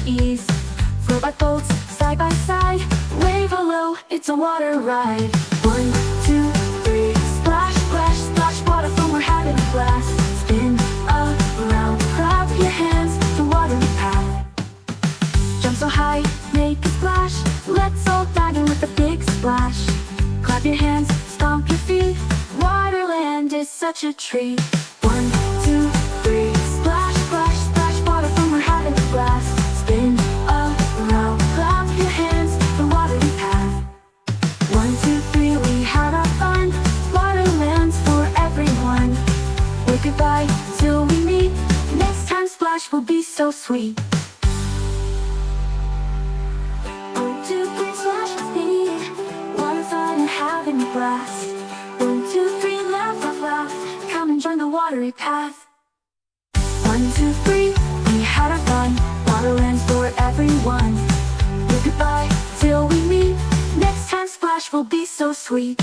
ease. Robot boats, side by side, wave hello, it's a water ride. 1, 2, 3, splash, splash, splash, water foam, we're having a blast. Spin around, clap your hands, the watery path. Jump so high, make a splash, let's all dive in with a big splash. Clap your hands, stomp your feet, Waterland is such a treat. 1, 2, 3, splash, splash, splash, water foam, we're having a blast. Spin around, clap your hands, the watery path. 1, 2, 3, we had our fun, Waterland's for everyone. Wave goodbye till we meet, next time splash will be so sweet. 1, 2, 3, splash with me, water fun and having a blast. 1, 2, 3, laugh, laugh, laugh, come and join the watery path. 1, 2, 3, we had our fun, Waterland's for everyone. Wave goodbye till we meet, next time splash will be so sweet.